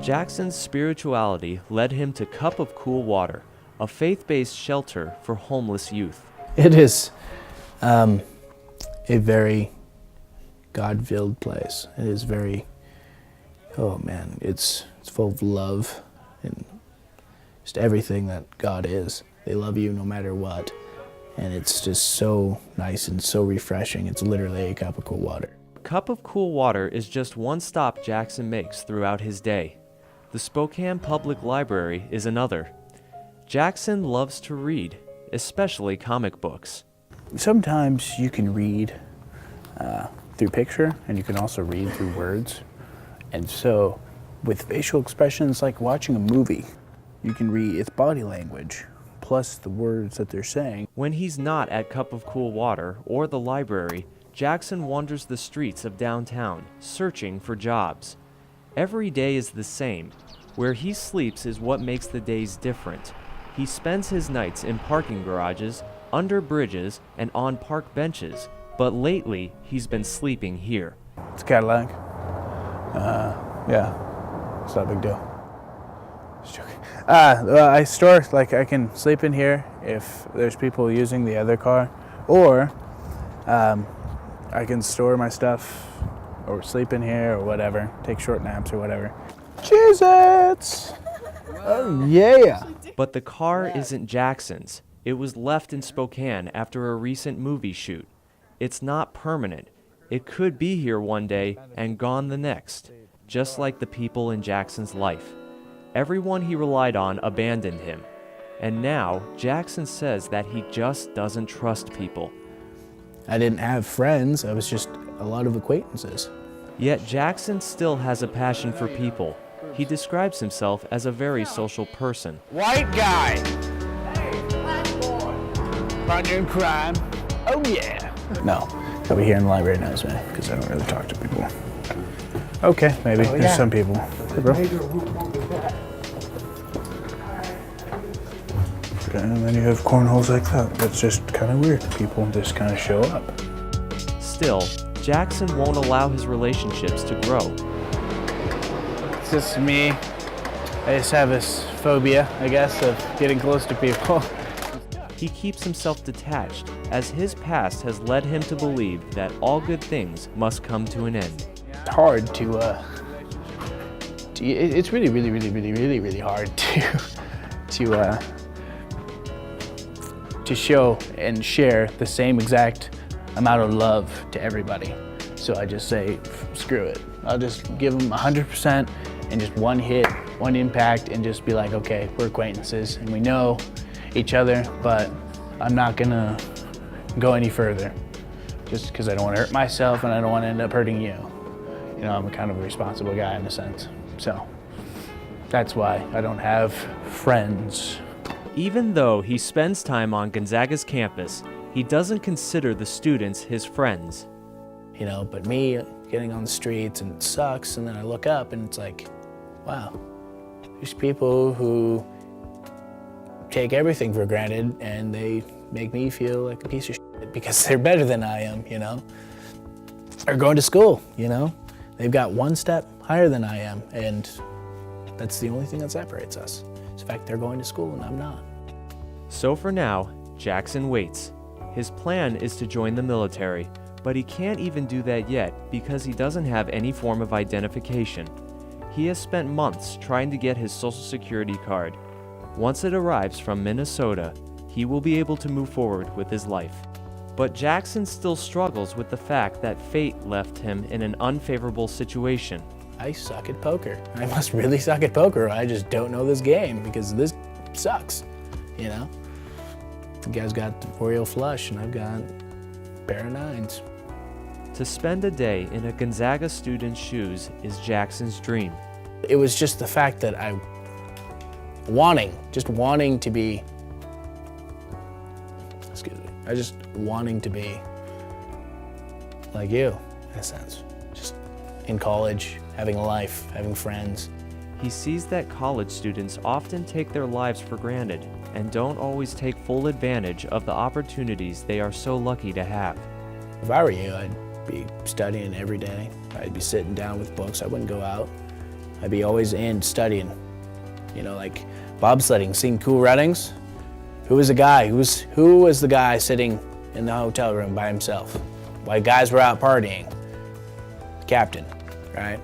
Jackson's spirituality led him to Cup of Cool Water, a faith-based shelter for homeless youth. It is a very God-filled place. It is very, oh man, it's full of love and just everything that God is. They love you no matter what. And it's just so nice and so refreshing. It's literally a cup of cool water. Cup of Cool Water is just one stop Jackson makes throughout his day. The Spokane Public Library is another. Jackson loves to read, especially comic books. Sometimes you can read through picture, and you can also read through words. And so with facial expressions, like watching a movie, you can read its body language, plus the words that they're saying. When he's not at Cup of Cool Water or the library, Jackson wanders the streets of downtown, searching for jobs. Every day is the same. Where he sleeps is what makes the days different. He spends his nights in parking garages, under bridges, and on park benches, but lately he's been sleeping here. It's a Cadillac. Yeah, it's not a big deal. Just joking. I store, like, I can sleep in here if there's people using the other car, or I can store my stuff or sleep in here or whatever, take short naps or whatever. Cheez-Its! Oh yeah! But the car isn't Jackson's. It was left in Spokane after a recent movie shoot. It's not permanent. It could be here one day and gone the next, just like the people in Jackson's life. Everyone he relied on abandoned him. And now, Jackson says that he just doesn't trust people. I didn't have friends, I was just a lot of acquaintances. Yet Jackson still has a passion for people. He describes himself as a very social person. White guy! Partner in crime. Oh yeah! No, nobody here in the library knows me, because I don't really talk to people. Okay, maybe. There's some people. Hey, bro. And then you have cornholes like that. That's just kind of weird. People just kind of show up. Still, Jackson won't allow his relationships to grow. It's just me. I just have this phobia, I guess, of getting close to people. He keeps himself detached, as his past has led him to believe that all good things must come to an end. It's hard it's really hard to show and share the same exact amount of love to everybody. So I just say, screw it. I'll just give them 100% and just one hit, one impact, and just be like, okay, we're acquaintances and we know each other, but I'm not gonna go any further just because I don't want to hurt myself and I don't want to end up hurting you. You know, I'm kind of a responsible guy in a sense. So that's why I don't have friends. Even though he spends time on Gonzaga's campus, he doesn't consider the students his friends. You know, but me getting on the streets and it sucks, and then I look up and it's like, wow, there's people who take everything for granted and they make me feel like a piece of shit because they're better than I am, you know? Or going to school, you know? They've got one step higher than I am, and that's the only thing that separates us. It's the fact they're going to school and I'm not. So for now, Jackson waits. His plan is to join the military, but he can't even do that yet because he doesn't have any form of identification. He has spent months trying to get his Social Security card. Once it arrives from Minnesota, he will be able to move forward with his life. But Jackson still struggles with the fact that fate left him in an unfavorable situation. I suck at poker. I must really suck at poker. I just don't know this game because this sucks, you know? The guy's got the Royal flush and I've got a pair of nines. To spend a day in a Gonzaga student's shoes is Jackson's dream. It was just the fact that wanting to be, wanting to be like you, in a sense. Just in college, having a life, having friends. He sees that college students often take their lives for granted and don't always take full advantage of the opportunities they are so lucky to have. If I were you, I'd be studying every day. I'd be sitting down with books. I wouldn't go out. I'd be always in studying. You know, like bobsledding, seeing cool runnings. Who was the guy? Who was the guy sitting in the hotel room by himself while guys were out partying? The captain, right?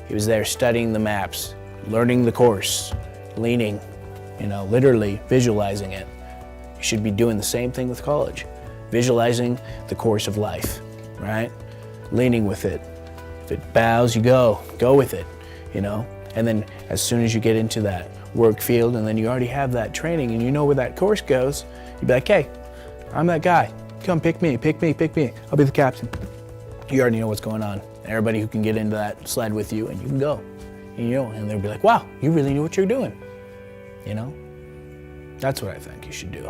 He was there studying the maps, learning the course, leaning, you know, literally visualizing it. You should be doing the same thing with college. Visualizing the course of life, right? Leaning with it. If it bows, you go with it, you know? And then as soon as you get into that work field and then you already have that training and you know where that course goes, you'd be like, hey, I'm that guy. Come pick me. I'll be the captain. You already know what's going on. Everybody who can get into that sled with you and you can go. You know, and they'll be like, wow, you really knew what you're doing. You know? That's what I think you should do.